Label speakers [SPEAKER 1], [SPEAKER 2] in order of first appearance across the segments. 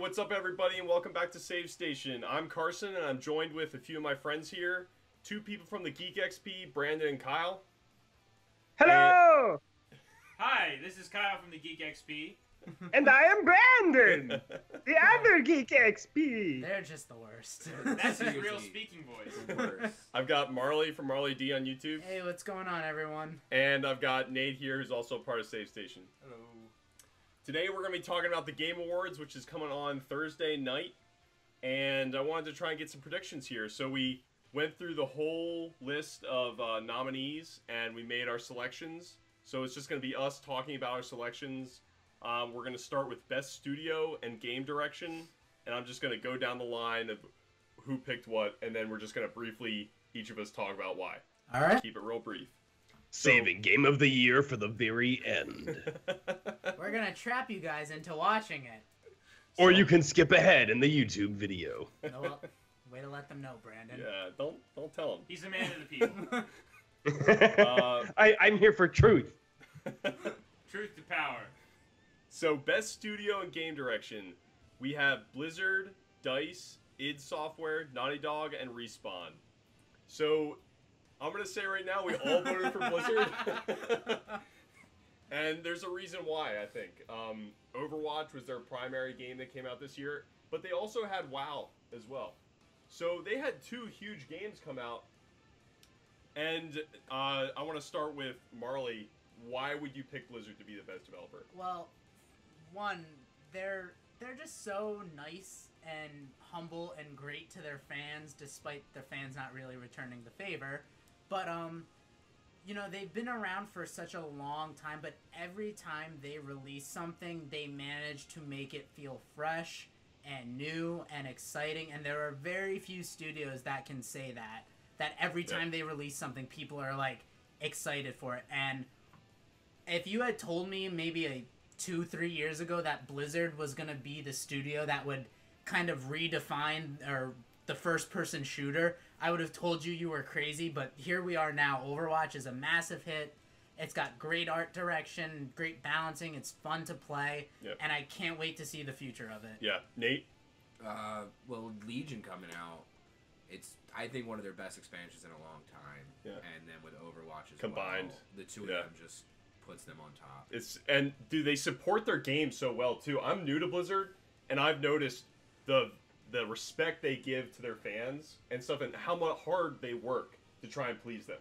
[SPEAKER 1] what's up everybody and welcome back to Save Station. I'm Carson and I'm joined with a few of my friends here. Two people from the Geek XP, Brandon and Kyle.
[SPEAKER 2] Hello!
[SPEAKER 3] Hi, this is Kyle from the Geek XP.
[SPEAKER 2] And I am Brandon, the other Geek XP.
[SPEAKER 4] They're just the worst.
[SPEAKER 3] That's his real speaking voice.
[SPEAKER 1] I've got Marley from Marley D on YouTube.
[SPEAKER 4] Hey, what's going on, everyone?
[SPEAKER 1] And I've got Nate here, who's also part of Save Station.
[SPEAKER 3] Hello.
[SPEAKER 1] Today we're going to be talking about the Game Awards, which is coming on Thursday night. And I wanted to try and get some predictions here. So we went through the whole list of nominees, and we made our selections. So it's just going to be us talking about our selections. We're going to start with Best Studio and Game Direction, and I'm just going to go down the line of who picked what, and then we're just going to briefly, each of us, talk about why.
[SPEAKER 4] All right.
[SPEAKER 1] Keep it real brief.
[SPEAKER 2] Saving Game of the Year for the very end.
[SPEAKER 4] We're going to trap you guys into watching it.
[SPEAKER 2] Or you can skip ahead in the YouTube video.
[SPEAKER 4] No, well, way to let them know, Brandon.
[SPEAKER 1] Yeah, don't tell them.
[SPEAKER 3] He's a man of the people.
[SPEAKER 2] I'm here for truth.
[SPEAKER 3] Truth to power.
[SPEAKER 1] So, Best Studio and Game Direction, we have Blizzard, DICE, id Software, Naughty Dog, and Respawn. So, I'm going to say right now, we all voted for Blizzard. And there's a reason why, I think. Overwatch was their primary game that came out this year, but they also had WoW as well. So, they had two huge games come out. And I want to start with Marley. Why would you pick Blizzard to be the best developer?
[SPEAKER 4] Well, one, they're just so nice and humble and great to their fans, despite their fans not really returning the favor. But you know, they've been around for such a long time, but every time they release something, they manage to make it feel fresh and new and exciting. And there are very few studios that can say that every time they release something, people are like excited for it. And if you had told me maybe 2-3 years ago that Blizzard was going to be the studio that would kind of redefine or the first-person shooter, I would have told you were crazy, but here we are now. Overwatch is a massive hit. It's got great art direction, great balancing, it's fun to play, and I can't wait to see the future of it.
[SPEAKER 1] Yeah. Nate?
[SPEAKER 5] Well, Legion coming out, it's, I think, one of their best expansions in a long time.
[SPEAKER 1] Yeah.
[SPEAKER 5] And then with Overwatch as
[SPEAKER 1] Combined.
[SPEAKER 5] well, the two of them just puts them on top.
[SPEAKER 1] And do they support their game so well too? I'm new to Blizzard, and I've noticed the respect they give to their fans and stuff, and how much hard they work to try and please them.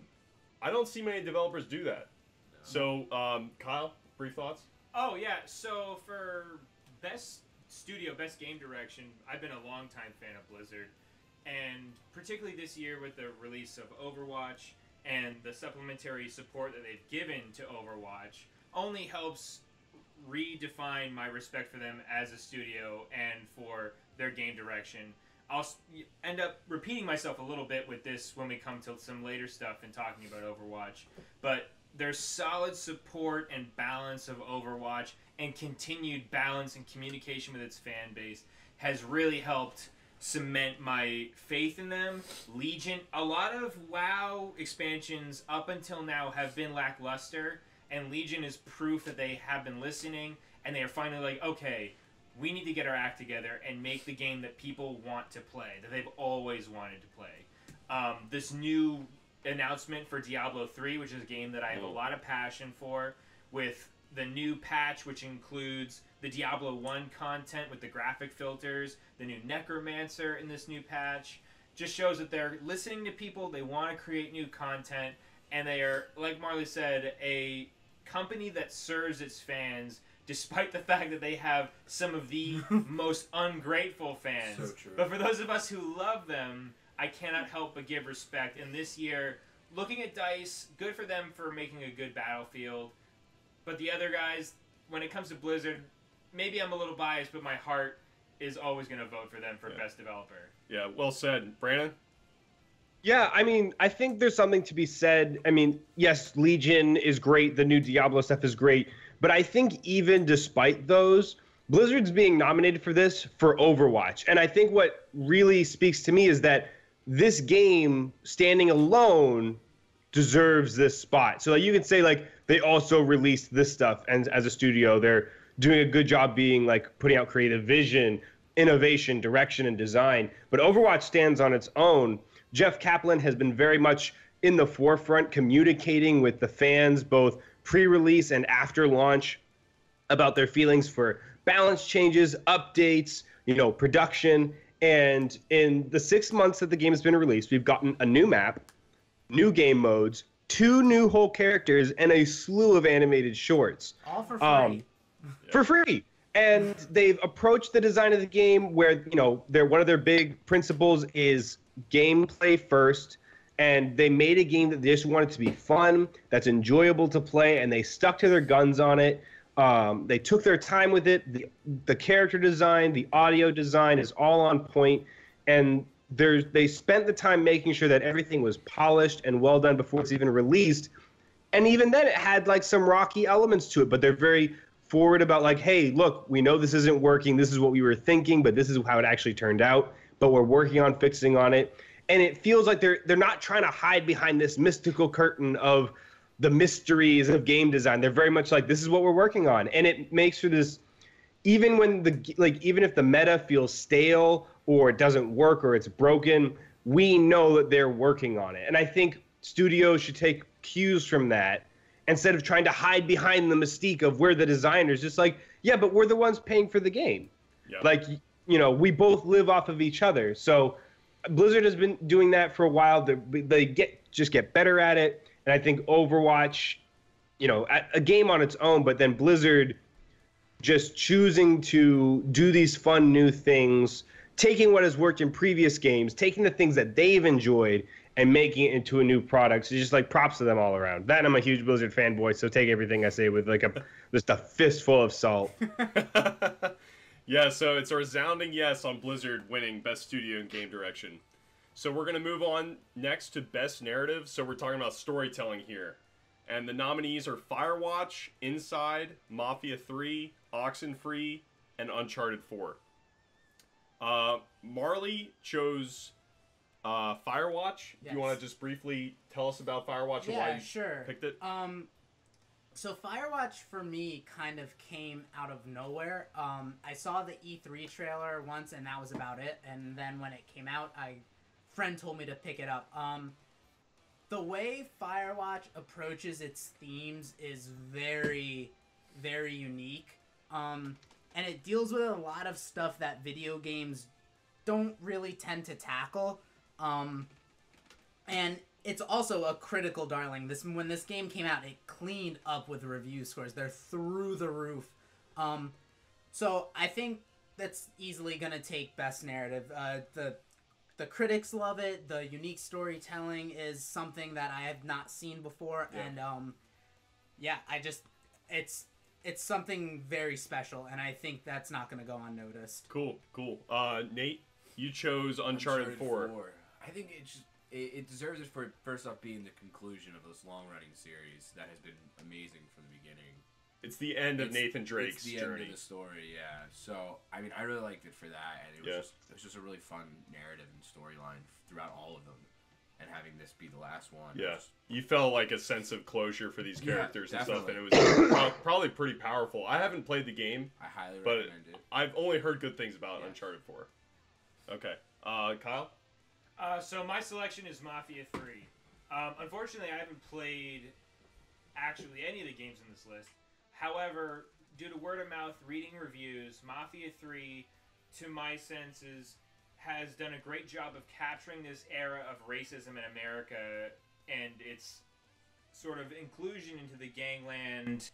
[SPEAKER 1] I don't see many developers do that. No. So, Kyle, brief thoughts?
[SPEAKER 3] Oh, yeah. So, for Best Studio, Best Game Direction, I've been a longtime fan of Blizzard. And particularly this year with the release of Overwatch and the supplementary support that they've given to Overwatch only helps redefine my respect for them as a studio and for their game direction. I'll end up repeating myself a little bit with this when we come to some later stuff and talking about Overwatch. But their solid support and balance of Overwatch and continued balance and communication with its fan base has really helped cement my faith in them. Legion, a lot of WoW expansions up until now have been lackluster, and Legion is proof that they have been listening, and they are finally like, okay, we need to get our act together and make the game that people want to play, that they've always wanted to play. This new announcement for Diablo 3, which is a game that I have a lot of passion for, with the new patch, which includes the Diablo 1 content with the graphic filters, the new Necromancer in this new patch, just shows that they're listening to people, they want to create new content, and they are, like Marley said, a company that serves its fans despite the fact that they have some of the most ungrateful fans.
[SPEAKER 5] So true.
[SPEAKER 3] But for those of us who love them, I cannot help but give respect. And this year, looking at DICE, good for them for making a good Battlefield. But the other guys, when it comes to Blizzard, maybe I'm a little biased, but my heart is always going to vote for them for Best Developer.
[SPEAKER 1] Yeah, well said. Brandon?
[SPEAKER 2] Yeah, I mean, I think there's something to be said. I mean, yes, Legion is great. The new Diablo stuff is great. But I think even despite those, Blizzard's being nominated for this for Overwatch. And I think what really speaks to me is that this game, standing alone, deserves this spot. So you can say, like, they also released this stuff, and as a studio, they're doing a good job being, like, putting out creative vision, innovation, direction, and design. But Overwatch stands on its own. Jeff Kaplan has been very much in the forefront, communicating with the fans, both pre-release and after launch, about their feelings for balance changes, updates, production. And in the 6 months that the game has been released, we've gotten a new map, new game modes, 2 new whole characters, and a slew of animated shorts.
[SPEAKER 4] All for free.
[SPEAKER 2] For free. And they've approached the design of the game where, one of their big principles is gameplay first. And they made a game that they just wanted to be fun, that's enjoyable to play, and they stuck to their guns on it. They took their time with it. The character design, the audio design is all on point, and they spent the time making sure that everything was polished and well done before it's even released. And even then, it had like some rocky elements to it, but they're very forward about like, hey, look, we know this isn't working. This is what we were thinking, but this is how it actually turned out. But we're working on fixing on it. And it feels like they're not trying to hide behind this mystical curtain of the mysteries of game design. They're very much like, this is what we're working on. And it makes for this, even if the meta feels stale or it doesn't work or it's broken, we know that they're working on it. And I think studios should take cues from that instead of trying to hide behind the mystique of we're the designers. Just like, yeah, but we're the ones paying for the game. Yep. Like, we both live off of each other. So Blizzard has been doing that for a while. They get better at it. And I think Overwatch, a game on its own, but then Blizzard just choosing to do these fun new things, taking what has worked in previous games, taking the things that they've enjoyed and making it into a new product. So just like props to them all around. That, and I'm a huge Blizzard fanboy, so take everything I say with like just a fistful of salt.
[SPEAKER 1] Yeah, so it's a resounding yes on Blizzard winning Best Studio and Game Direction. So we're going to move on next to Best Narrative. So we're talking about storytelling here. And the nominees are Firewatch, Inside, Mafia 3, Oxenfree, and Uncharted 4. Marley chose Firewatch.
[SPEAKER 4] Yes.
[SPEAKER 1] You want to just briefly tell us about Firewatch and why you picked it?
[SPEAKER 4] So Firewatch for me kind of came out of nowhere. I saw the E3 trailer once and that was about it. And then when it came out, a friend told me to pick it up. The way Firewatch approaches its themes is very, very unique. And it deals with a lot of stuff that video games don't really tend to tackle. And it's also a critical darling. When this game came out, it cleaned up with review scores. They're through the roof. So I think that's easily going to take Best Narrative. The critics love it. The unique storytelling is something that I have not seen before. Yeah. And it's something very special, and I think that's not going to go unnoticed.
[SPEAKER 1] Cool. Nate, you chose Uncharted 4.
[SPEAKER 5] I think it deserves it for first off being the conclusion of this long-running series that has been amazing from the beginning.
[SPEAKER 1] It's the end of Nathan Drake's journey.
[SPEAKER 5] It's the end of the story, yeah. So, I mean, I really liked it for that, and it was just a really fun narrative and storyline throughout all of them. And having this be the last one.
[SPEAKER 1] Yeah. You felt like a sense of closure for these characters and stuff, and it
[SPEAKER 5] definitely.
[SPEAKER 1] was probably pretty powerful. I haven't played the game.
[SPEAKER 5] I highly recommend it.
[SPEAKER 1] I've only heard good things about Uncharted 4. Okay. Kyle?
[SPEAKER 3] So my selection is Mafia 3. Unfortunately, I haven't played actually any of the games in this list. However, due to word of mouth, reading reviews, Mafia 3, to my senses, has done a great job of capturing this era of racism in America and its sort of inclusion into the gangland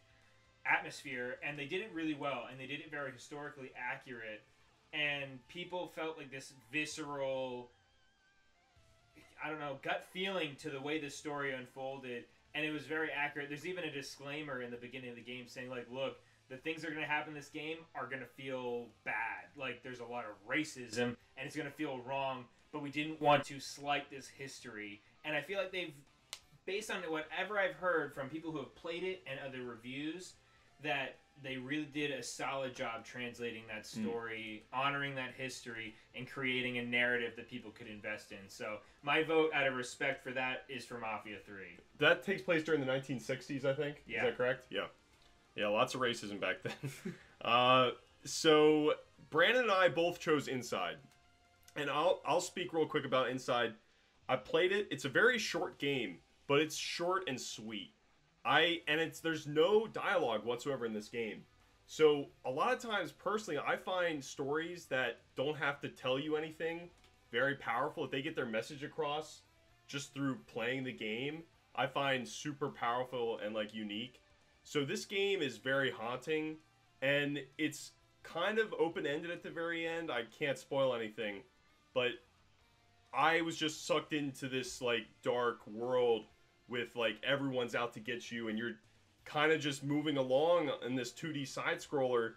[SPEAKER 3] atmosphere, and they did it really well, and they did it very historically accurate, and people felt like this visceral, I don't know, gut feeling to the way the story unfolded, and it was very accurate. There's even a disclaimer in the beginning of the game saying, like, look, the things that are going to happen in this game are going to feel bad. Like, there's a lot of racism, and it's going to feel wrong, but we didn't want to slight this history. And I feel like they've, based on whatever I've heard from people who have played it and other reviews, that they really did a solid job translating that story, honoring that history, and creating a narrative that people could invest in. So my vote, out of respect for that, is for Mafia 3.
[SPEAKER 1] That takes place during the 1960s, I think.
[SPEAKER 3] Yeah.
[SPEAKER 1] Is that correct? Yeah. Yeah, lots of racism back then. So Brandon and I both chose Inside, and I'll speak real quick about Inside. I played it. It's a very short game, but it's short and sweet. There's no dialogue whatsoever in this game. So a lot of times, personally, I find stories that don't have to tell you anything very powerful. If they get their message across just through playing the game, I find super powerful and like unique. So this game is very haunting, and it's kind of open-ended at the very end. I can't spoil anything, but I was just sucked into this like dark world with like everyone's out to get you, and you're kind of just moving along in this 2D side scroller,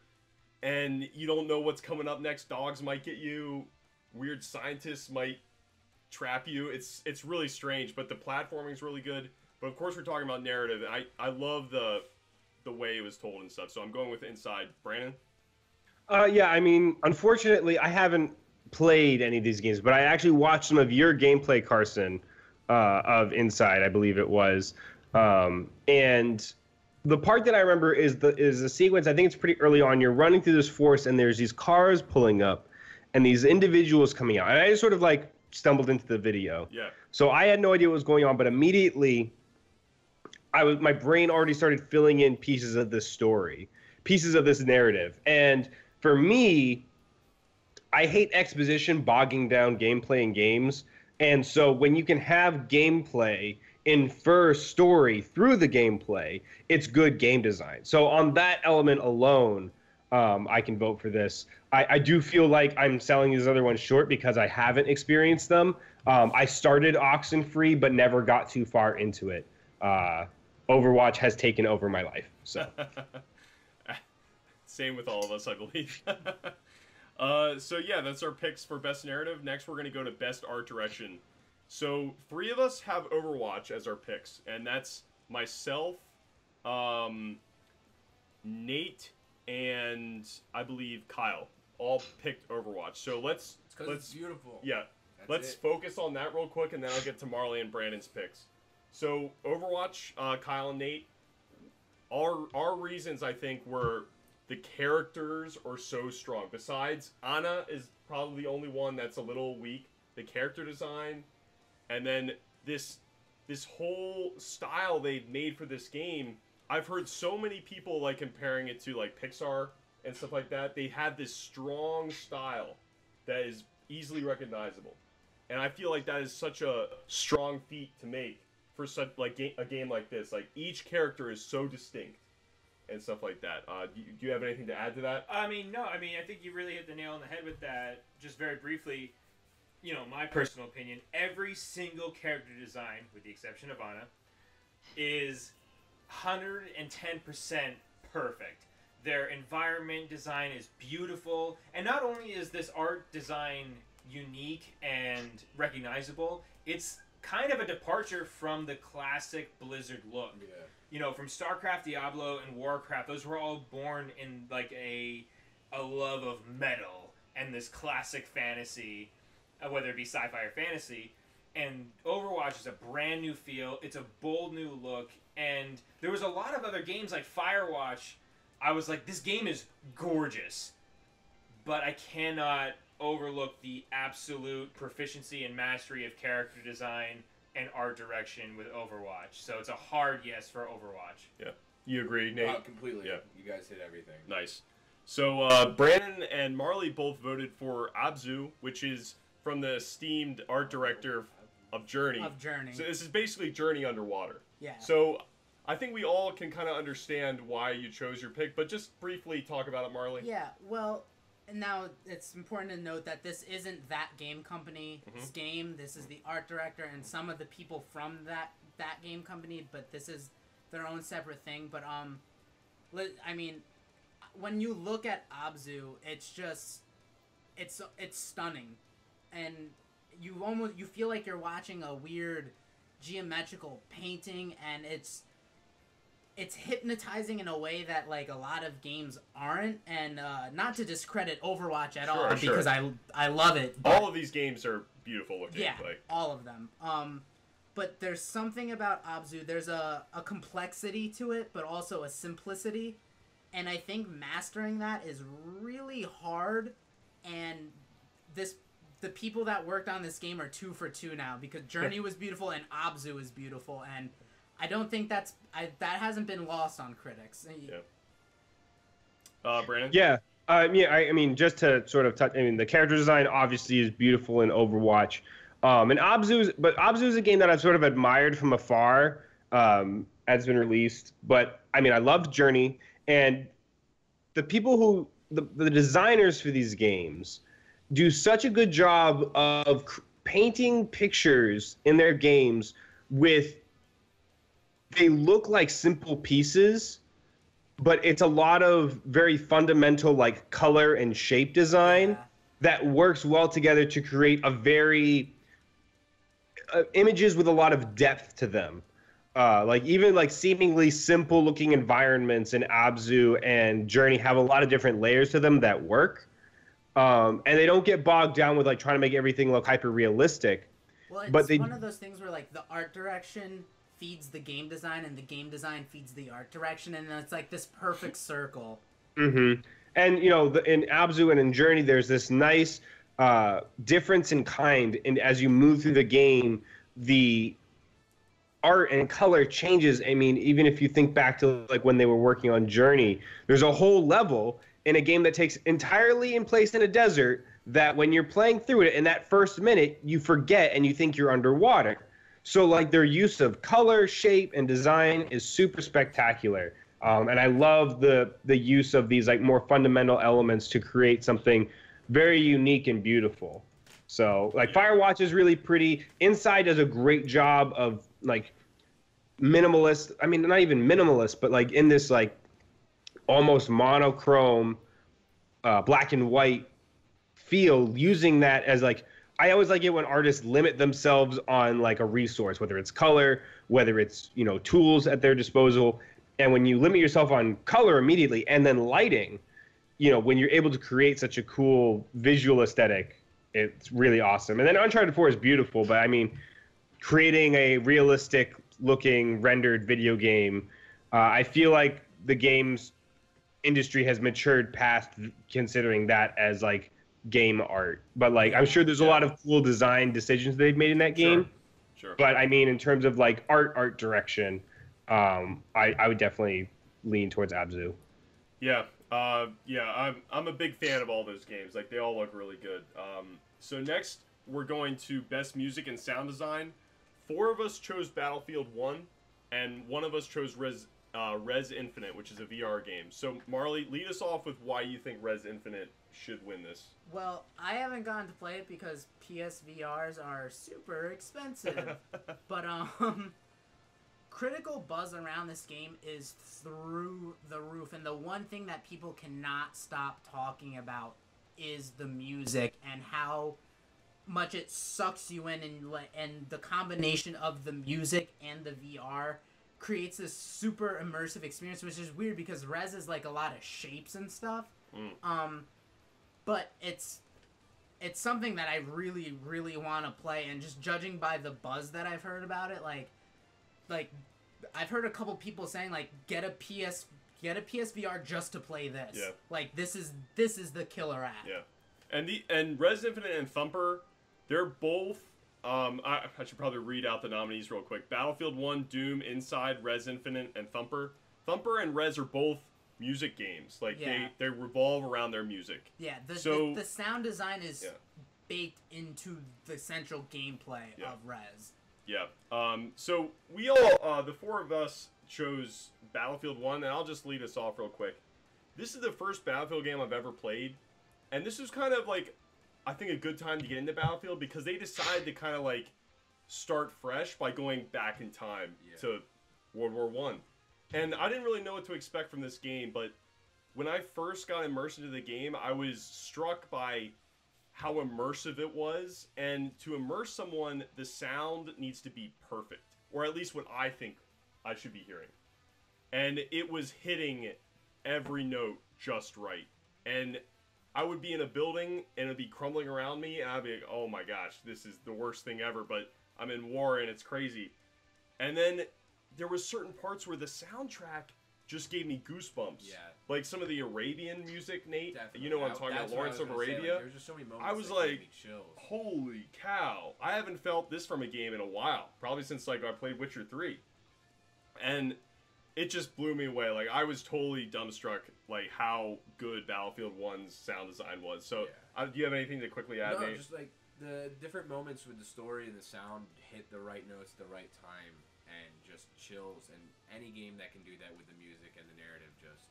[SPEAKER 1] and you don't know what's coming up next. Dogs might get you, weird scientists might trap you. It's really strange, but the platforming is really good. But of course, we're talking about narrative. I love the way it was told and stuff. So I'm going with Inside. Brandon?
[SPEAKER 2] Yeah, I mean, unfortunately, I haven't played any of these games, but I actually watched some of your gameplay, Carson, of Inside, I believe it was. And the part that I remember is the sequence. I think it's pretty early on. You're running through this forest, and there's these cars pulling up, and these individuals coming out. And I just sort of like stumbled into the video.
[SPEAKER 1] Yeah.
[SPEAKER 2] So I had no idea what was going on, but immediately, my brain already started filling in pieces of this story, pieces of this narrative, and for me, I hate exposition bogging down gameplay in games. And so when you can have gameplay infer story through the gameplay, it's good game design. So on that element alone, I can vote for this. I do feel like I'm selling these other ones short because I haven't experienced them. I started Oxenfree, but never got too far into it. Overwatch has taken over my life. So.
[SPEAKER 1] Same with all of us, I believe. So yeah, that's our picks for best narrative. Next, we're going to go to best art direction. So 3 of us have Overwatch as our picks, and that's myself, Nate, and I believe Kyle all picked Overwatch. So let's
[SPEAKER 5] It's beautiful.
[SPEAKER 1] Yeah, let's focus on that real quick, and then I'll get to Marley and Brandon's picks. So Overwatch, Kyle and Nate, our reasons I think were the characters are so strong. Besides, Ana is probably the only one that's a little weak. The character design, and then this whole style they've made for this game. I've heard so many people like comparing it to like Pixar and stuff like that. They have this strong style that is easily recognizable, and I feel like that is such a strong feat to make for such like a game like this. Like each character is so distinct and stuff like that. Do you have anything to add to that?
[SPEAKER 3] I mean, no. I mean, I think you really hit the nail on the head with that. Just very briefly, you know, my personal opinion, every single character design, with the exception of Ana, is 110% perfect. Their environment design is beautiful, and not only is this art design unique and recognizable, it's kind of a departure from the classic Blizzard look.
[SPEAKER 5] Yeah.
[SPEAKER 3] You know, from StarCraft, Diablo, and Warcraft, those were all born in like a love of metal and this classic fantasy, whether it be sci-fi or fantasy. And Overwatch is a brand new feel. It's a bold new look. And there was a lot of other games like Firewatch. I was like, this game is gorgeous, but I cannot overlook the absolute proficiency and mastery of character design and art direction with Overwatch. So it's a hard yes for Overwatch.
[SPEAKER 1] Yeah. You agree, Nate?
[SPEAKER 5] Completely.
[SPEAKER 1] Yeah.
[SPEAKER 5] You guys hit everything.
[SPEAKER 1] Nice. So Brandon and Marley both voted for Abzu, which is from the esteemed art director of Journey. So this is basically Journey underwater.
[SPEAKER 4] Yeah.
[SPEAKER 1] So I think we all can kind of understand why you chose your pick, but just briefly talk about it, Marley.
[SPEAKER 4] Yeah, well, now it's important to note that this isn't that game company's game. This is the art director and some of the people from that game company, but this is their own separate thing. But I mean, when you look at Abzu, it's just it's stunning, and you feel like you're watching a weird geometrical painting, and it's hypnotizing in a way that like a lot of games aren't, and not to discredit Overwatch at all, because I love it.
[SPEAKER 1] All of these games are beautiful looking.
[SPEAKER 4] Yeah, all of them. But there's something about Abzu. There's a complexity to it, but also a simplicity. And I think mastering that is really hard, and the people that worked on this game are 2 for 2 now, because Journey was beautiful and Abzu is beautiful, and I don't think that hasn't been lost on critics.
[SPEAKER 1] Yeah. Brandon?
[SPEAKER 2] Yeah. I mean, just to sort of touch, I mean, the character design obviously is beautiful in Overwatch. And Abzu's a game that I've sort of admired from afar as it's been released. But, I mean, I loved Journey. And the people who, the designers for these games do such a good job of painting pictures in their games they look like simple pieces, but it's a lot of very fundamental like color and shape design that works well together to create a very images with a lot of depth to them. Like even like seemingly simple looking environments in Abzu and Journey have a lot of different layers to them that work. And they don't get bogged down with like trying to make everything look hyper realistic.
[SPEAKER 4] Well, it's one of those things where like the art direction feeds the game design and the game design feeds the art direction, and then it's like this perfect circle.
[SPEAKER 2] Mm-hmm. And you know, in Abzu and in Journey, there's this nice difference in kind, and as you move through the game, the art and color changes. I mean, even if you think back to like when they were working on Journey, there's a whole level in a game that takes entirely in place in a desert that when you're playing through it in that first minute, you forget and you think you're underwater. So like their use of color, shape, and design is super spectacular. And I love the use of these like more fundamental elements to create something very unique and beautiful. So like Firewatch is really pretty. Inside does a great job of like minimalist. I mean, not even minimalist, but like in this like almost monochrome, black and white feel, using that as like, I always like it when artists limit themselves on like a resource, whether it's color, whether it's, you know, tools at their disposal. And when you limit yourself on color immediately and then lighting, you know, when you're able to create such a cool visual aesthetic, it's really awesome. And then Uncharted 4 is beautiful, but I mean, creating a realistic looking rendered video game, I feel like the games industry has matured past considering that as like game art. But like, I'm sure there's a lot of cool design decisions they've made in that game.
[SPEAKER 1] Sure.
[SPEAKER 2] But I mean, in terms of like art direction, I would definitely lean towards Abzu.
[SPEAKER 1] Yeah. I'm a big fan of all those games. Like, they all look really good. So next, we're going to Best Music and Sound Design. 4 of us chose Battlefield 1, and 1 of us chose Res Infinite, which is a VR game. So, Marley, lead us off with why you think Res Infinite should win this.
[SPEAKER 4] Well, I haven't gotten to play it because PSVRs are super expensive. But, critical buzz around this game is through the roof, and the one thing that people cannot stop talking about is the music and how much it sucks you in, and the combination of the music and the VR creates this super immersive experience, which is weird because Res is like a lot of shapes and stuff. But it's something that I really, really want to play, and just judging by the buzz that I've heard about it, like I've heard a couple people saying like get a PSVR just to play this.
[SPEAKER 1] Yeah.
[SPEAKER 4] Like this is the killer app.
[SPEAKER 1] Yeah. And Res Infinite and Thumper, they're both I should probably read out the nominees real quick. Battlefield 1, Doom, Inside, Res Infinite, and Thumper. Thumper and Res are both music games. Like they revolve around their music.
[SPEAKER 4] Yeah, the sound design is baked into the central gameplay of Res.
[SPEAKER 1] Yeah. So we all, the 4 of us, chose Battlefield 1, and I'll just lead us off real quick. This is the first Battlefield game I've ever played, and this was kind of like, I think, a good time to get into Battlefield because they decided to kind of like start fresh by going back in time to World War I. And I didn't really know what to expect from this game, but when I first got immersed into the game, I was struck by how immersive it was. And to immerse someone, the sound needs to be perfect, or at least what I think I should be hearing. And it was hitting every note just right. And I would be in a building and it'd be crumbling around me, and I'd be like, oh my gosh, this is the worst thing ever, but I'm in war and it's crazy. And then there was certain parts where the soundtrack just gave me goosebumps.
[SPEAKER 5] Yeah.
[SPEAKER 1] Like some of the Arabian music, Nate.
[SPEAKER 5] Definitely.
[SPEAKER 1] You know what I'm talking about,
[SPEAKER 5] That's what I
[SPEAKER 1] Lawrence
[SPEAKER 5] was
[SPEAKER 1] of
[SPEAKER 5] gonna say,
[SPEAKER 1] Arabia.
[SPEAKER 5] like, there's just so many moments
[SPEAKER 1] I was
[SPEAKER 5] that
[SPEAKER 1] like,
[SPEAKER 5] gave me chills.
[SPEAKER 1] holy cow! I haven't felt this from a game in a while. Probably since like I played Witcher 3, and it just blew me away. Like I was totally dumbstruck, like how good Battlefield 1's sound design was. So,
[SPEAKER 5] Yeah.
[SPEAKER 1] do you have anything to quickly add,
[SPEAKER 5] No,
[SPEAKER 1] Nate?
[SPEAKER 5] just like the different moments with the story and the sound hit the right notes at the right time, and just chills. And any game that can do that with the music and the narrative just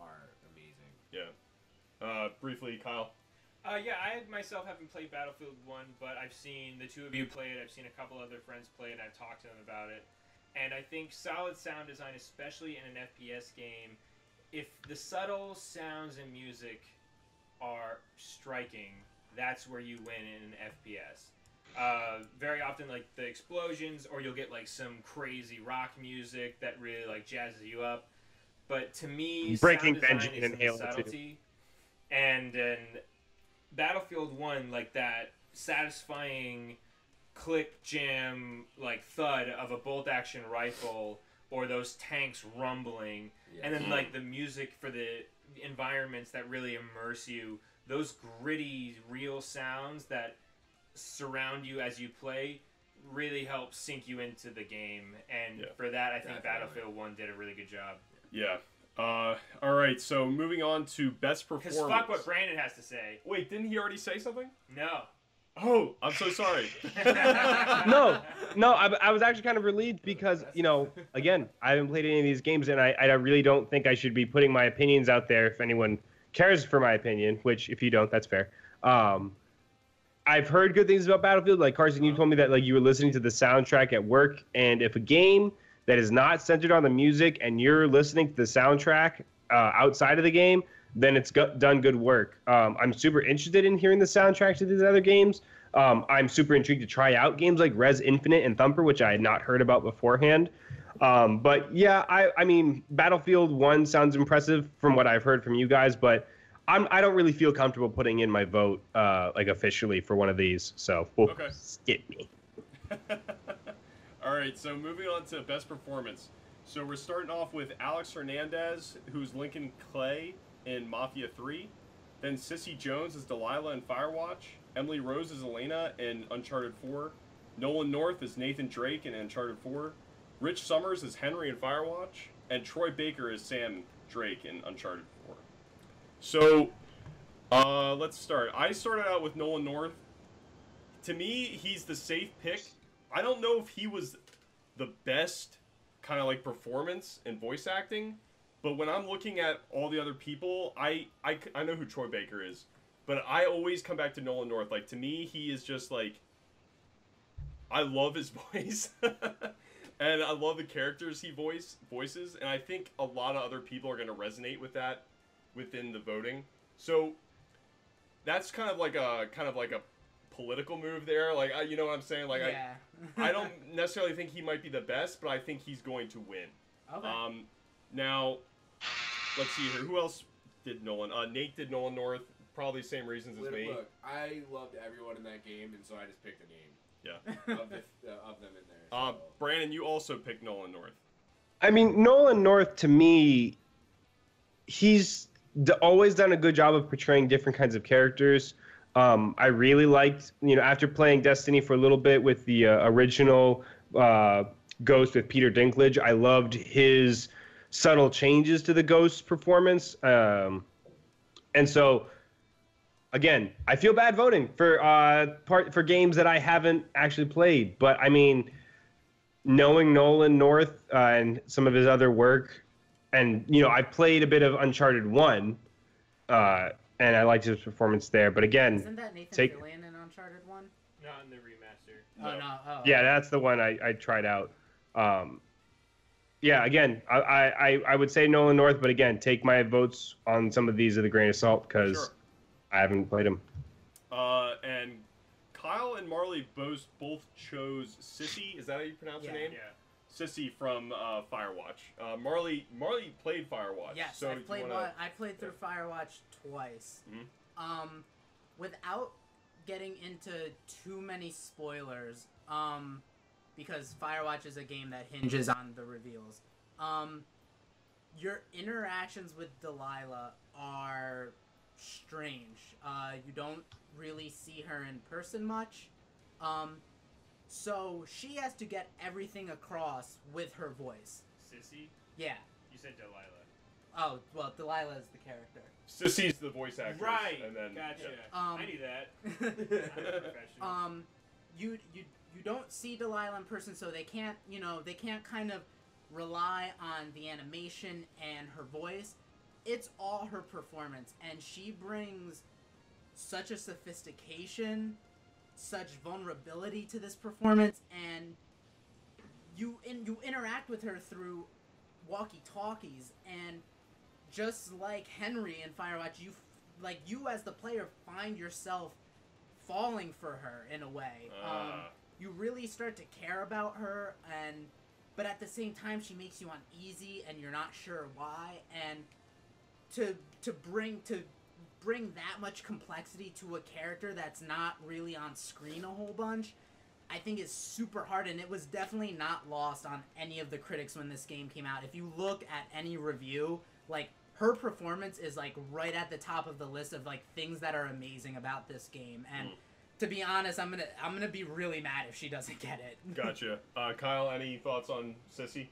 [SPEAKER 5] are amazing.
[SPEAKER 1] Yeah. Briefly, Kyle.
[SPEAKER 3] Yeah, I myself haven't played Battlefield 1, but I've seen the two of you play it. I've seen a couple other friends play it, and I've talked to them about it. And I think solid sound design, especially in an FPS game, if the subtle sounds and music are striking, that's where you win in an FPS. Very often, like the explosions, or you'll get like some crazy rock music that really like jazzes you up. But to me,
[SPEAKER 2] Breaking
[SPEAKER 3] sound design
[SPEAKER 2] Benjamin
[SPEAKER 3] is
[SPEAKER 2] and
[SPEAKER 3] in the
[SPEAKER 2] Halo 2.
[SPEAKER 3] subtlety. And Battlefield 1, like that satisfying click jam like thud of a bolt action rifle or those tanks rumbling, and then like the music for the environments that really immerse you, those gritty real sounds that surround you as you play really help sink you into the game. And for that, I think Battlefield 1 did a really good job.
[SPEAKER 1] Yeah. All right, so moving on to best performance.
[SPEAKER 3] Because fuck what Brandon has to say.
[SPEAKER 1] Wait, didn't he already say something?
[SPEAKER 3] No.
[SPEAKER 1] Oh, I'm so sorry.
[SPEAKER 2] No, I was actually kind of relieved because, you know, again, I haven't played any of these games, and I really don't think I should be putting my opinions out there if anyone cares for my opinion, which if you don't, that's fair. I've heard good things about Battlefield. Like, Carson, you told me that like you were listening to the soundtrack at work, and if a game that is not centered on the music and you're listening to the soundtrack outside of the game, then it's done good work. I'm super interested in hearing the soundtrack to these other games. I'm super intrigued to try out games like Res Infinite and Thumper, which I had not heard about beforehand. But yeah, I mean, Battlefield 1 sounds impressive from what I've heard from you guys, but I don't really feel comfortable putting in my vote like officially for one of these. So skip me.
[SPEAKER 1] All right, so moving on to best performance. So we're starting off with Alex Hernandez, who's Lincoln Clay in Mafia 3. Then Sissy Jones as Delilah in Firewatch. Emily Rose as Elena in Uncharted 4. Nolan North as Nathan Drake in Uncharted 4. Rich Summers as Henry in Firewatch. And Troy Baker as Sam Drake in Uncharted 4. So, let's start. I started out with Nolan North. To me, he's the safe pick. I don't know if he was the best kind of like performance in voice acting, but when I'm looking at all the other people, I know who Troy Baker is, but I always come back to Nolan North. Like, to me, he is just like, I love his voice, and I love the characters he voices, and I think a lot of other people are going to resonate with that within the voting. So that's kind of like a political move there, like, you know what I'm saying? Like,
[SPEAKER 4] yeah.
[SPEAKER 1] I don't necessarily think he might be the best, but I think he's going to win.
[SPEAKER 4] Okay.
[SPEAKER 1] Now, let's see here. Who else did Nolan? Nate did Nolan North. Probably same reasons as me.
[SPEAKER 5] Look, I loved everyone in that game, and so I just picked a name.
[SPEAKER 1] Yeah.
[SPEAKER 5] of them in there. So.
[SPEAKER 1] Brandon, you also picked Nolan North.
[SPEAKER 2] I mean, Nolan North, to me, he's always done a good job of portraying different kinds of characters. I really liked, after playing Destiny for a little bit with the original Ghost with Peter Dinklage, I loved his subtle changes to the Ghost performance. And so, again, I feel bad voting for games that I haven't actually played. But, I mean, knowing Nolan North and some of his other work, and, I played a bit of Uncharted 1, and I liked his performance there. But again,
[SPEAKER 4] Isn't that Nathan Fillion in Uncharted 1?
[SPEAKER 3] Not in the remaster.
[SPEAKER 4] Oh, no. Oh.
[SPEAKER 2] Yeah, that's the one I tried out. Yeah, again, I would say Nolan North, but again, take my votes on some of these with a grain of salt because I haven't played them.
[SPEAKER 1] And Kyle and Marley both chose Sissy. Is that how you pronounce her name?
[SPEAKER 3] Yeah.
[SPEAKER 1] Sissy from Firewatch. Marley played Firewatch.
[SPEAKER 4] Yes,
[SPEAKER 1] so
[SPEAKER 4] I played through Firewatch twice.
[SPEAKER 1] Mm-hmm.
[SPEAKER 4] Without getting into too many spoilers, because Firewatch is a game that hinges on the reveals. your interactions with Delilah are strange. You don't really see her in person much. So she has to get everything across with her voice.
[SPEAKER 3] Sissy?
[SPEAKER 4] Yeah.
[SPEAKER 3] You said Delilah.
[SPEAKER 4] Oh, well, Delilah is the character.
[SPEAKER 1] Sissy's the voice actress.
[SPEAKER 3] Right.
[SPEAKER 1] And then,
[SPEAKER 3] Gotcha.
[SPEAKER 1] yeah.
[SPEAKER 3] I knew that. I'm a professional.
[SPEAKER 4] You don't see Delilah in person, so they can't kind of rely on the animation and her voice. It's all her performance, and she brings such a sophistication, such vulnerability to this performance, and you interact with her through walkie-talkies, and just like Henry in Firewatch, you as the player find yourself falling for her in a way. You really start to care about her, but at the same time she makes you uneasy and you're not sure why, and to bring that much complexity to a character that's not really on screen a whole bunch, I think is super hard, and it was definitely not lost on any of the critics when this game came out. If you look at any review, like, her performance is like right at the top of the list of like things that are amazing about this game. And to be honest, I'm gonna be really mad if she doesn't get it.
[SPEAKER 1] Gotcha. Kyle, any thoughts on Sissy?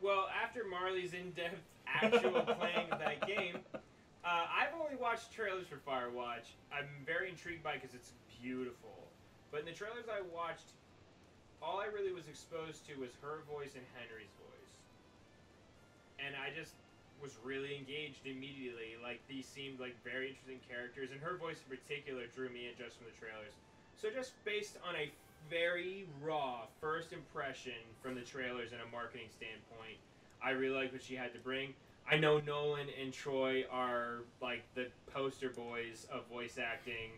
[SPEAKER 3] Well, after Marley's in-depth actual playing of that game, I've only watched trailers for Firewatch. I'm very intrigued by it because it's beautiful. But in the trailers I watched, all I really was exposed to was her voice and Henry's voice. And I just was really engaged immediately. Like, these seemed like very interesting characters, and her voice in particular drew me in just from the trailers. So just based on a very raw first impression from the trailers and a marketing standpoint, I really liked what she had to bring. I know Nolan and Troy are like the poster boys of voice acting,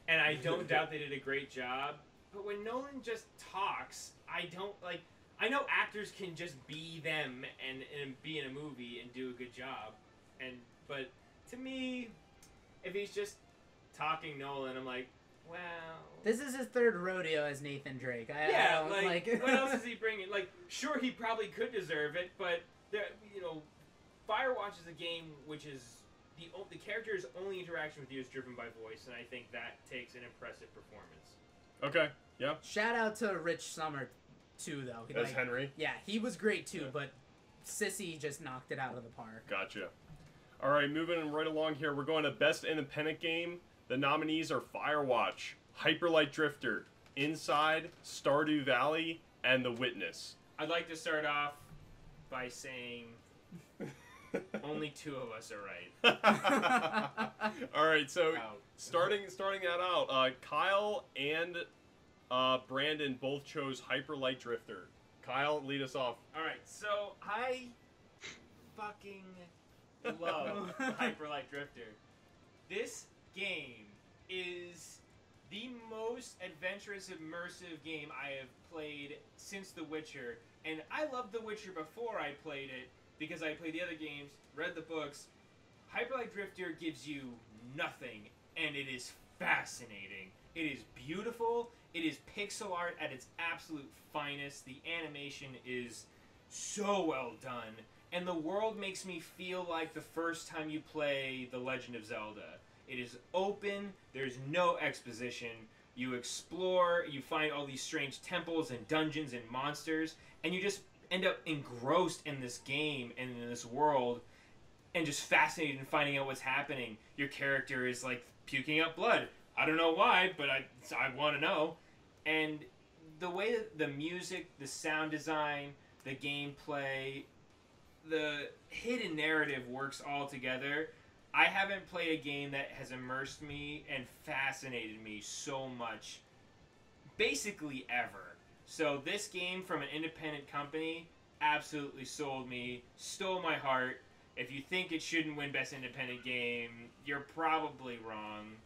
[SPEAKER 3] and I don't doubt they did a great job. But when Nolan just talks, I know actors can just be them and be in a movie and do a good job, but to me, if he's just talking Nolan, I'm like, well,
[SPEAKER 4] this is his third rodeo as Nathan Drake.
[SPEAKER 3] I don't, like what else is he bringing? Like, sure, he probably could deserve it, but Firewatch is a game which is the character's only interaction with you is driven by voice, and I think that takes an impressive performance.
[SPEAKER 1] Okay. Yeah.
[SPEAKER 4] Shout out to Rich Sommer too, though.
[SPEAKER 1] As Henry?
[SPEAKER 4] Yeah, he was great too, but Sissy just knocked it out of the park.
[SPEAKER 1] Gotcha. All right, moving right along here. We're going to Best Independent Game. The nominees are Firewatch, Hyper Light Drifter, Inside, Stardew Valley, and The Witness.
[SPEAKER 3] I'd like to start off by saying only two of us are right.
[SPEAKER 1] All right, so starting that out, Kyle and Brandon both chose Hyper Light Drifter. Kyle, lead us off.
[SPEAKER 3] All right, so I fucking love Hyper Light Drifter. This game is the most adventurous, immersive game I have played since The Witcher, and I loved The Witcher before I played it because I played the other games, read the books. Hyper Light Drifter gives you nothing, and it is fascinating. It is beautiful. It is pixel art at its absolute finest. The animation is so well done. And the world makes me feel like the first time you play The Legend of Zelda. It is open. There's no exposition. You explore. You find all these strange temples and dungeons and monsters. And you just end up engrossed in this game and in this world. And just fascinated in finding out what's happening. Your character is like puking up blood. I don't know why, but I want to know. And the way that the music, the sound design, the gameplay, the hidden narrative works all together. I haven't played a game that has immersed me and fascinated me so much, basically ever. So this game from an independent company absolutely sold me, stole my heart. If you think it shouldn't win Best Independent Game, you're probably wrong.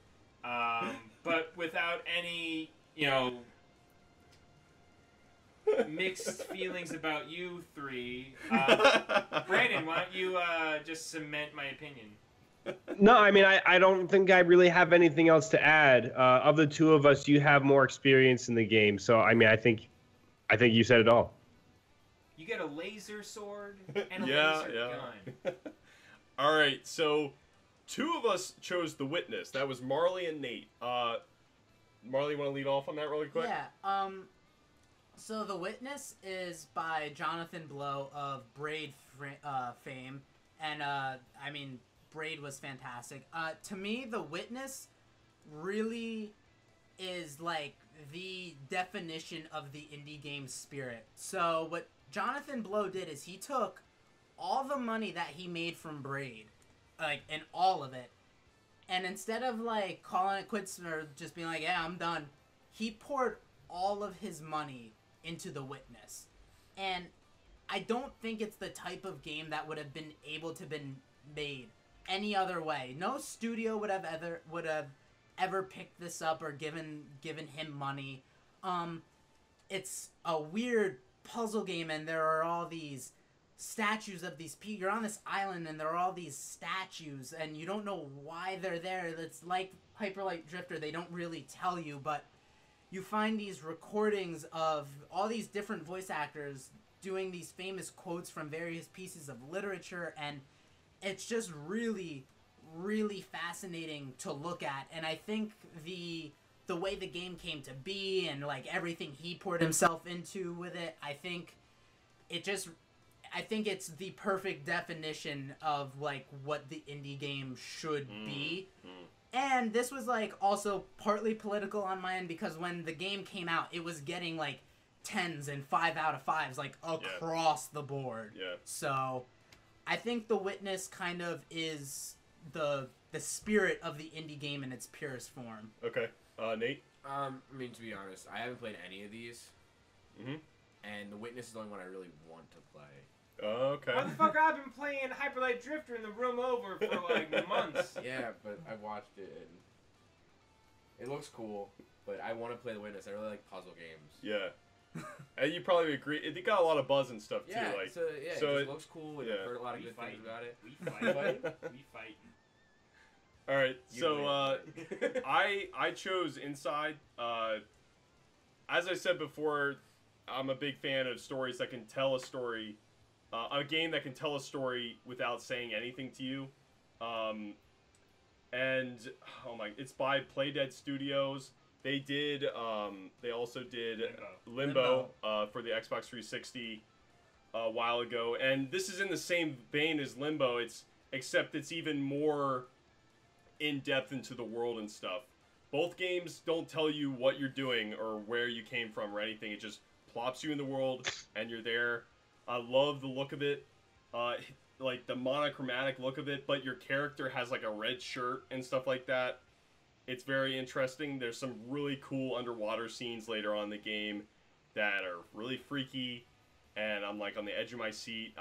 [SPEAKER 3] But without any, mixed feelings about you three, Brandon, why don't you just cement my opinion?
[SPEAKER 2] No, I mean, I don't think I really have anything else to add. Of the two of us, you have more experience in the game, so I mean, I think you said it all.
[SPEAKER 3] You get a laser sword and a laser gun.
[SPEAKER 1] All right, so 2 of us chose The Witness. That was Marley and Nate. Marley, want to lead off on that really quick?
[SPEAKER 4] Yeah. So The Witness is by Jonathan Blow of Braid fame, and I mean, Braid was fantastic. To me, The Witness really is like the definition of the indie game spirit. So what Jonathan Blow did is he took all the money that he made from Braid, like, and all of it, and instead of like calling it quits or just being like, yeah, I'm done, he poured all of his money into The Witness. And I don't think it's the type of game that would have been able to been made any other way. No studio would have ever picked this up or given him money. It's a weird puzzle game, and there are all these statues of these people. You're on this island, and there are all these statues, and you don't know why they're there. It's like Hyper Light Drifter. They don't really tell you, but you find these recordings of all these different voice actors doing these famous quotes from various pieces of literature, and it's just really, really fascinating to look at. And I think the way the game came to be and like everything he poured himself into with it, I think it's the perfect definition of like what the indie game should be. And this was like also partly political on my end, because when the game came out, it was getting like 10s and 5 out of 5s like across the board.
[SPEAKER 1] Yeah.
[SPEAKER 4] So I think The Witness kind of is the spirit of the indie game in its purest form.
[SPEAKER 1] Okay. Nate?
[SPEAKER 5] I mean, to be honest, I haven't played any of these.
[SPEAKER 1] Mm-hmm.
[SPEAKER 5] And The Witness is the only one I really want to play.
[SPEAKER 1] Okay.
[SPEAKER 3] Motherfucker, I've been playing Hyper Light Drifter in the room over for like months.
[SPEAKER 5] Yeah, but I watched it and it looks cool, but I want to play The Witness. I really like puzzle games.
[SPEAKER 1] Yeah. And you probably agree. It got a lot of buzz and stuff too.
[SPEAKER 5] Yeah,
[SPEAKER 1] Like,
[SPEAKER 5] so it just looks cool. And I've heard a lot of
[SPEAKER 3] We
[SPEAKER 5] good
[SPEAKER 3] fight.
[SPEAKER 5] things about it.
[SPEAKER 3] We fight. We fight.
[SPEAKER 1] All right.
[SPEAKER 5] You
[SPEAKER 1] So
[SPEAKER 5] win.
[SPEAKER 1] I chose Inside. As I said before, I'm a big fan of stories that can tell a story. A game that can tell a story without saying anything to you. And it's by Playdead Studios. They did. They also did Limbo. For the Xbox 360 a while ago, and this is in the same vein as Limbo. Except it's even more in depth into the world and stuff. Both games don't tell you what you're doing or where you came from or anything. It just plops you in the world and you're there. I love the look of it, like the monochromatic look of it, but your character has like a red shirt and stuff like that. It's very interesting. There's some really cool underwater scenes later on in the game that are really freaky, and I'm like on the edge of my seat.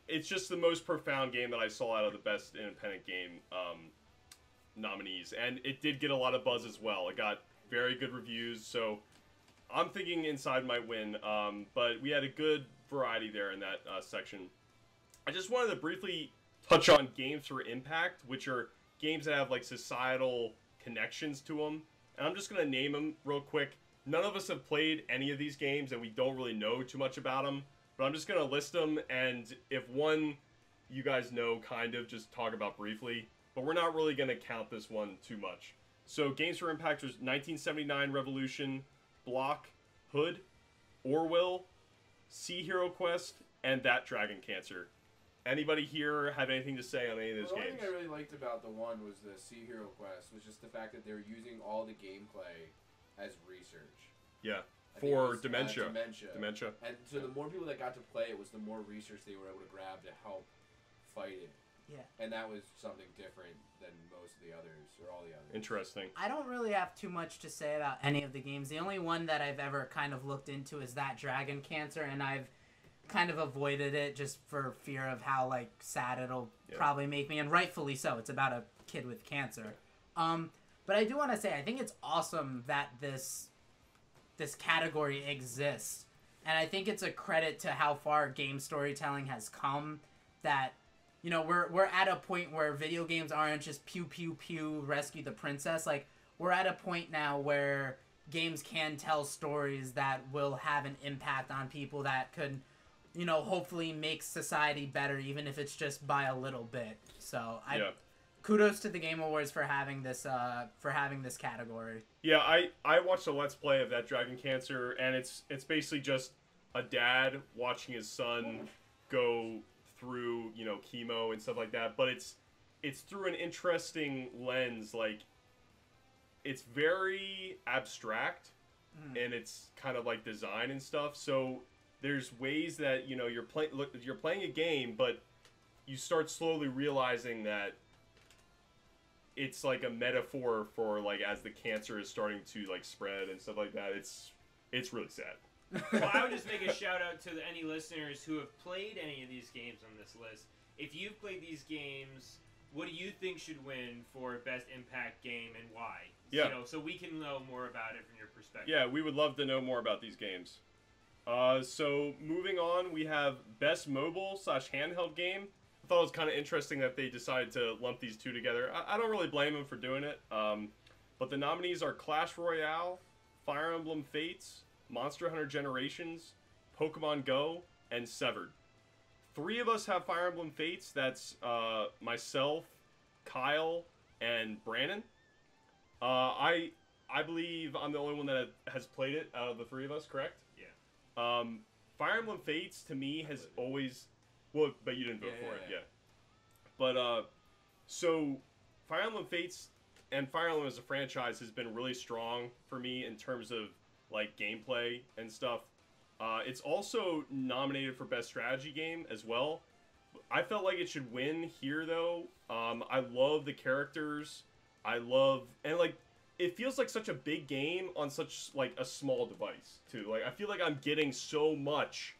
[SPEAKER 1] It's just the most profound game that I saw out of the best independent game nominees, and it did get a lot of buzz as well. It got very good reviews, so I'm thinking Inside might win, but we had a good variety there in that section. I just wanted to briefly touch on games for impact, which are games that have like societal connections to them, and I'm just going to name them real quick. None of us have played any of these games, and we don't really know too much about them, but I'm just going to list them, and if one you guys know, kind of, just talk about briefly, but we're not really going to count this one too much. So games for impact was 1979 Revolution, Block, Hood, Orwell, Sea Hero Quest, and That Dragon Cancer. Anybody here have anything to say on any of those
[SPEAKER 5] The only
[SPEAKER 1] games?
[SPEAKER 5] thing I really liked about the one was the Sea Hero Quest, was just the fact that they were using all the gameplay as research.
[SPEAKER 1] Yeah,
[SPEAKER 5] I think it
[SPEAKER 1] for
[SPEAKER 5] was,
[SPEAKER 1] dementia.
[SPEAKER 5] Dementia. And so the more people that got to play it was the more research they were able to grab to help fight it.
[SPEAKER 4] Yeah.
[SPEAKER 5] And that was something different than most of the others, or all the others.
[SPEAKER 1] Interesting.
[SPEAKER 4] I don't really have too much to say about any of the games. The only one that I've ever kind of looked into is That Dragon Cancer, and I've kind of avoided it just for fear of how like sad it'll probably make me, and rightfully so. It's about a kid with cancer. But I do want to say I think it's awesome that this category exists, and I think it's a credit to how far game storytelling has come. That, you know, we're at a point where video games aren't just pew pew pew rescue the princess. Like, we're at a point now where games can tell stories that will have an impact on people, that could hopefully makes society better, even if it's just by a little bit. So kudos to the Game Awards for having this category.
[SPEAKER 1] Yeah, I watched a Let's Play of that Dragon Cancer, and it's basically just a dad watching his son go through, chemo and stuff like that, but it's through an interesting lens. Like, it's very abstract, and it's kind of like design and stuff. So there's ways that you're playing a game, but you start slowly realizing that it's like a metaphor for like as the cancer is starting to like spread and stuff like that. It's really sad.
[SPEAKER 3] Well, I would just make a shout out to any listeners who have played any of these games on this list. If you've played these games, what do you think should win for best impact game and why?
[SPEAKER 1] Yeah.
[SPEAKER 3] So we can know more about it from your perspective.
[SPEAKER 1] Yeah, we would love to know more about these games. So moving on, we have best mobile/handheld game. I thought it was kind of interesting that they decided to lump these two together. I don't really blame them for doing it. But the nominees are Clash Royale, Fire Emblem Fates, Monster Hunter Generations, Pokemon Go, and Severed. 3 of us have Fire Emblem Fates. That's myself, Kyle, and Brandon. I believe I'm the only one that has played it out of the 3 of us, correct?
[SPEAKER 3] Yeah.
[SPEAKER 1] Fire Emblem Fates, to me, has always... Well, but you didn't vote for it, yeah. But, so, Fire Emblem Fates and Fire Emblem as a franchise has been really strong for me in terms of, like, gameplay and stuff. It's also nominated for Best Strategy Game as well. I felt like it should win here, though. I love the characters. And, like, it feels like such a big game on such, like, a small device, too. Like, I feel like I'm getting so much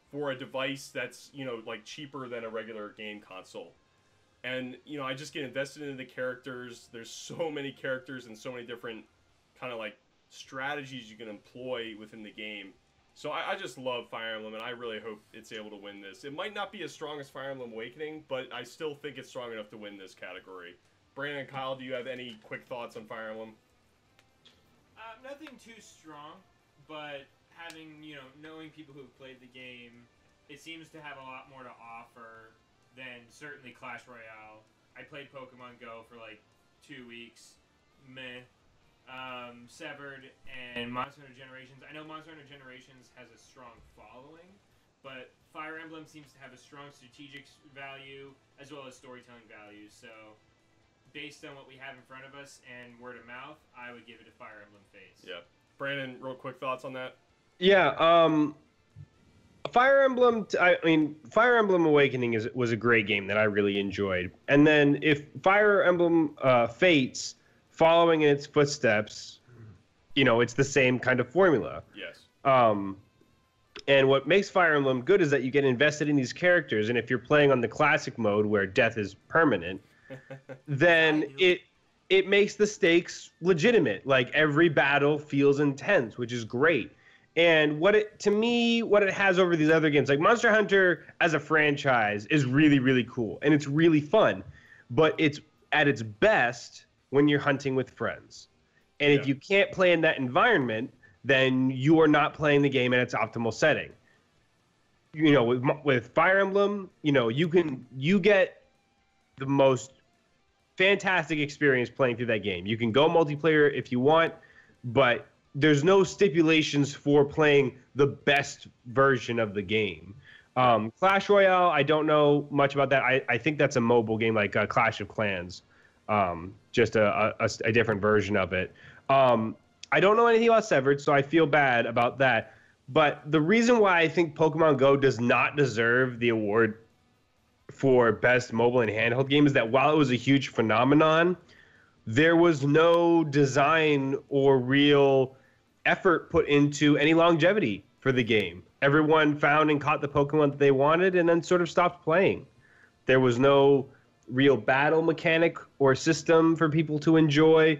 [SPEAKER 1] for a device that's, like, cheaper than a regular game console. And, I just get invested into the characters. There's so many characters and so many different kind of, like, strategies you can employ within the game. So I just love Fire Emblem, and I really hope it's able to win this. It might not be as strong as Fire Emblem Awakening, but I still think it's strong enough to win this category. Brandon and Kyle, do you have any quick thoughts on Fire Emblem?
[SPEAKER 3] Nothing too strong, but having, knowing people who've played the game, it seems to have a lot more to offer than certainly Clash Royale. I played Pokemon Go for like 2 weeks. Meh. Severed and Monster Hunter Generations. I know Monster Hunter Generations has a strong following, but Fire Emblem seems to have a strong strategic value as well as storytelling value. So, based on what we have in front of us and word of mouth, I would give it a Fire Emblem Fates.
[SPEAKER 1] Yeah. Brandon, real quick thoughts on that?
[SPEAKER 2] Yeah, Fire Emblem, Fire Emblem Awakening was a great game that I really enjoyed. And then if Fire Emblem Fates, following in its footsteps, it's the same kind of formula.
[SPEAKER 1] Yes.
[SPEAKER 2] And what makes Fire Emblem good is that you get invested in these characters, and if you're playing on the classic mode where death is permanent, then it makes the stakes legitimate. Like, every battle feels intense, which is great. And what it has over these other games, like Monster Hunter as a franchise, is really, really cool. And it's really fun. But it's at its best when you're hunting with friends. And if you can't play in that environment, then you are not playing the game in its optimal setting. With Fire Emblem, you get the most fantastic experience playing through that game. You can go multiplayer if you want, but there's no stipulations for playing the best version of the game. Clash Royale, I don't know much about that. I think that's a mobile game like Clash of Clans, just a different version of it. I don't know anything about Severed, so I feel bad about that. But the reason why I think Pokemon Go does not deserve the award for best mobile and handheld game is that while it was a huge phenomenon, there was no design or real effort put into any longevity for the game. Everyone found and caught the Pokemon that they wanted and then sort of stopped playing. There was no real battle mechanic or system for people to enjoy.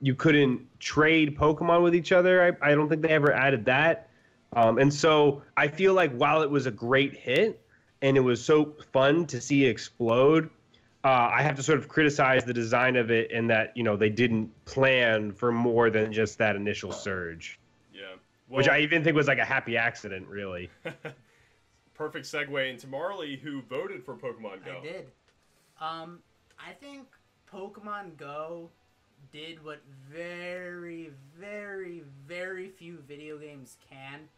[SPEAKER 2] You couldn't trade Pokemon with each other. I don't think they ever added that. And so I feel like while it was a great hit and it was so fun to see it explode, I have to sort of criticize the design of it and that, they didn't plan for more than just that initial surge.
[SPEAKER 1] Yeah.
[SPEAKER 2] Which I even think was like a happy accident, really.
[SPEAKER 1] perfect segue into Marley, who voted for Pokemon Go.
[SPEAKER 4] I did. I think Pokemon Go did what very, very, very few video games can,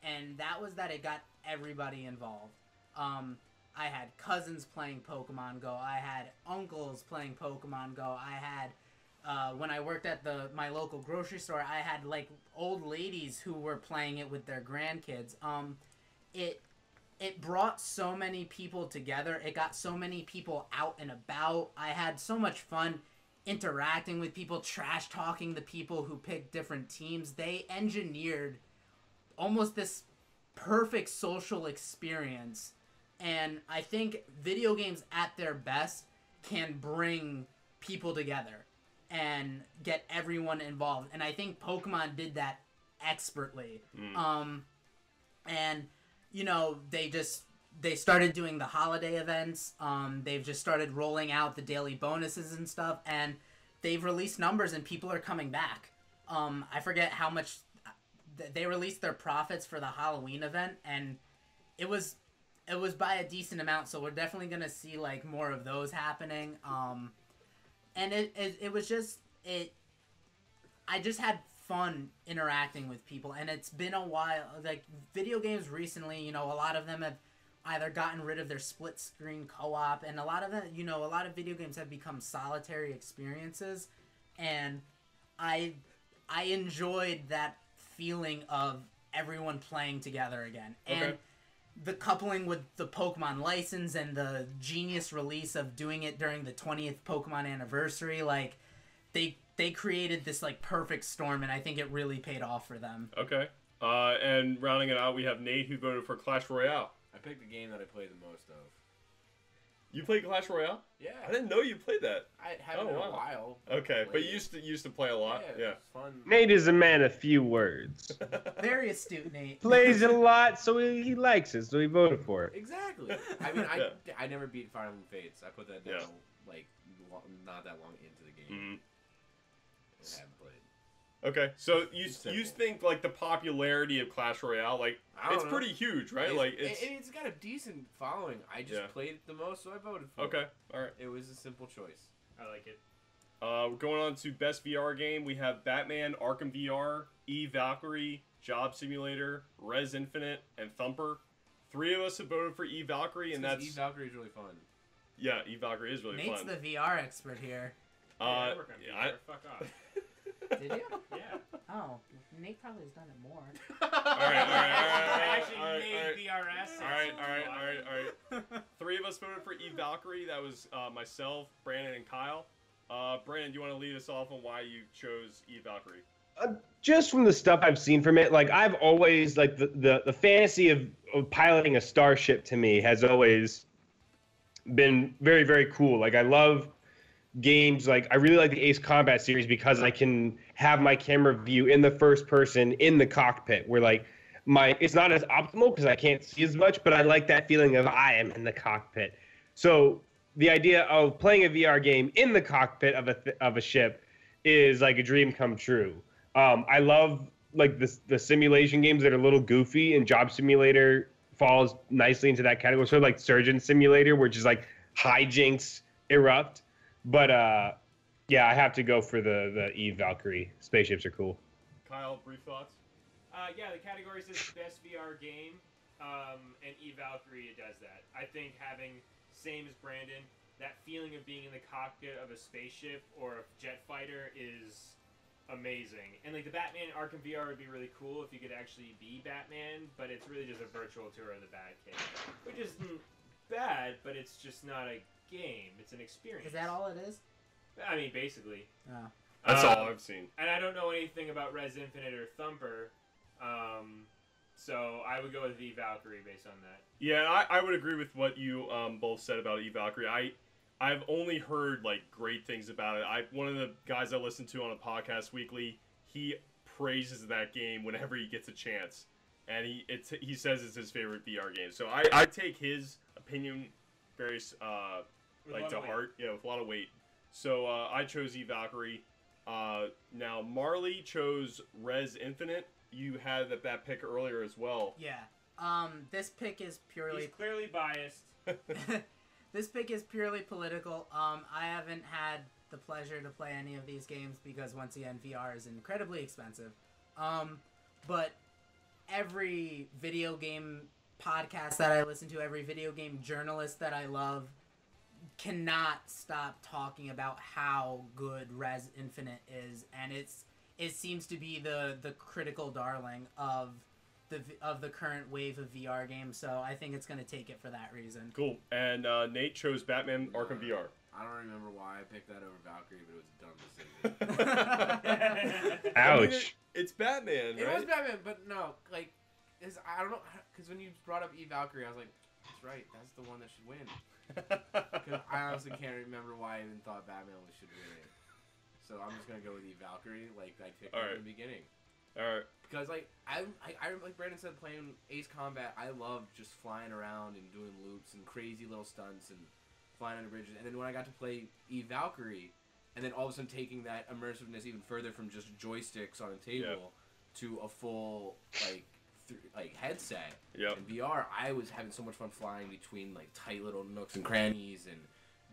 [SPEAKER 4] and that was that it got everybody involved. I had cousins playing Pokemon Go. I had uncles playing Pokemon Go. I had, when I worked at my local grocery store, I had like old ladies who were playing it with their grandkids. It brought so many people together. It got so many people out and about. I had so much fun interacting with people, trash talking the people who picked different teams. They engineered almost this perfect social experience. And I think video games at their best can bring people together and get everyone involved. And I think Pokemon did that expertly. And you know, they started doing the holiday events. They've just started rolling out the daily bonuses and stuff, and they've released numbers and people are coming back. I forget how much they released their profits for the Halloween event, and it was by a decent amount, so we're definitely gonna see like more of those happening. And it was just I just had fun interacting with people, and it's been a while. Like video games recently, you know, a lot of them have either gotten rid of their split screen co-op, and a lot of them, you know, a lot of video games have become solitary experiences, and I enjoyed that feeling of everyone playing together again. And the coupling with the Pokemon license and the genius release of doing it during the 20th Pokemon anniversary, like they created this like perfect storm, and I think it really paid off for them.
[SPEAKER 1] Okay. And rounding it out, we have Nate, who voted for Clash Royale.
[SPEAKER 5] I picked the game that I played the most of.
[SPEAKER 1] You played Clash Royale?
[SPEAKER 5] Yeah.
[SPEAKER 1] I didn't know you played that.
[SPEAKER 5] I haven't in a while.
[SPEAKER 1] Okay, but you used to play a lot. Yeah.
[SPEAKER 5] It was fun.
[SPEAKER 2] Nate is a man of few words.
[SPEAKER 4] Very astute, Nate.
[SPEAKER 2] Plays it a lot, so he likes it, so he voted for it.
[SPEAKER 5] Exactly. I mean, I never beat Fire Emblem Fates. I put that down like not that long into the game.
[SPEAKER 1] Mm-hmm.
[SPEAKER 5] I haven't played.
[SPEAKER 1] Okay, so you think like the popularity of Clash Royale, like it's pretty huge, right?
[SPEAKER 5] It's got a decent following. I just played it the most, so I voted for it.
[SPEAKER 1] Okay, all right.
[SPEAKER 5] It was a simple choice.
[SPEAKER 3] I like it.
[SPEAKER 1] We're going on to best VR game. We have Batman Arkham VR, Valkyrie, Job Simulator, Res Infinite, and Thumper. 3 of us have voted for Valkyrie, and that's
[SPEAKER 5] Valkyrie is really fun.
[SPEAKER 1] Yeah, Valkyrie is really
[SPEAKER 4] Nate's
[SPEAKER 1] fun.
[SPEAKER 4] the VR expert here.
[SPEAKER 3] I work on VR. Fuck off.
[SPEAKER 4] Did you?
[SPEAKER 3] Yeah.
[SPEAKER 4] Oh, Nate probably has done it more.
[SPEAKER 1] All right.
[SPEAKER 3] I actually made VR assets.
[SPEAKER 1] All right. 3 of us voted for Valkyrie. That was myself, Brandon, and Kyle. Brandon, do you want to lead us off on why you chose Valkyrie?
[SPEAKER 2] Just from the stuff I've seen from it, like I've always like the fantasy of piloting a starship to me has always been very, very cool. Like I love games, like I really like the Ace Combat series because I can have my camera view in the first person in the cockpit where like it's not as optimal because I can't see as much, but I like that feeling of I am in the cockpit. So the idea of playing a VR game in the cockpit of a ship is like a dream come true. I love like the simulation games that are a little goofy, and Job Simulator falls nicely into that category. Sort of like Surgeon Simulator, where just like hijinks erupt. But yeah, I have to go for the Valkyrie. Spaceships are cool.
[SPEAKER 1] Kyle, brief thoughts?
[SPEAKER 3] Yeah, the category says best VR game, and Valkyrie does that. I think having, same as Brandon, that feeling of being in the cockpit of a spaceship or a jet fighter is amazing. And like the Batman Arkham VR would be really cool if you could actually be Batman, but it's really just a virtual tour of the Batcave, which isn't bad, but it's just not a game. It's an experience.
[SPEAKER 4] Is that all it is?
[SPEAKER 3] I mean, basically.
[SPEAKER 4] Oh.
[SPEAKER 1] That's all I've seen.
[SPEAKER 3] And I don't know anything about Res Infinite or Thumper, so I would go with Valkyrie based on that.
[SPEAKER 1] Yeah, I would agree with what you both said about Valkyrie. I've only heard like great things about it. One of the guys I listen to on a podcast weekly, he praises that game whenever he gets a chance, and he says it's his favorite VR game. So I take his opinion very like to heart, with a lot of weight. So I chose Valkyrie. Now Marley chose Res Infinite. You had that pick earlier as well.
[SPEAKER 4] Yeah. This pick is
[SPEAKER 3] He's
[SPEAKER 4] purely
[SPEAKER 3] clearly biased.
[SPEAKER 4] this pick is purely political. I haven't had the pleasure to play any of these games because once again, VR is incredibly expensive. But every video game podcast that I listen to, every video game journalist that I love, cannot stop talking about how good Res Infinite is, and it seems to be the critical darling of the current wave of VR games. So I think it's gonna take it for that reason.
[SPEAKER 1] Cool. And Nate chose Batman Arkham VR.
[SPEAKER 5] I don't remember why I picked that over Valkyrie, but it was a dumb decision.
[SPEAKER 2] Ouch.
[SPEAKER 1] I mean, it's Batman, right?
[SPEAKER 5] It was Batman, but no, like, I don't know, because when you brought up Valkyrie, I was like, that's right, that's the one that should win. Because I honestly can't remember why I even thought Batman should win it. So I'm just gonna go with Valkyrie, like I picked
[SPEAKER 1] All
[SPEAKER 5] at
[SPEAKER 1] right.
[SPEAKER 5] the beginning.
[SPEAKER 1] All right.
[SPEAKER 5] Because like I like Brandon said, playing Ace Combat, I love just flying around and doing loops and crazy little stunts and flying under bridges. And then when I got to play Valkyrie, and then all of a sudden taking that immersiveness even further from just joysticks on a table to a full like headset
[SPEAKER 1] Yep.
[SPEAKER 5] and VR, I was having so much fun flying between like tight little nooks and crannies and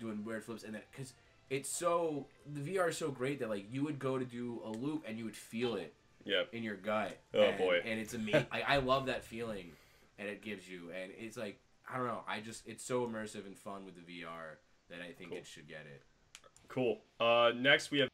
[SPEAKER 5] doing weird flips. And then because it's so, the VR is so great that like you would go to do a loop and you would feel it in your gut.
[SPEAKER 1] Oh, boy.
[SPEAKER 5] And it's amazing. I love that feeling, and it gives you, and it's like, I don't know, it's so immersive and fun with the VR that I think it should get it.
[SPEAKER 1] Cool. Next we have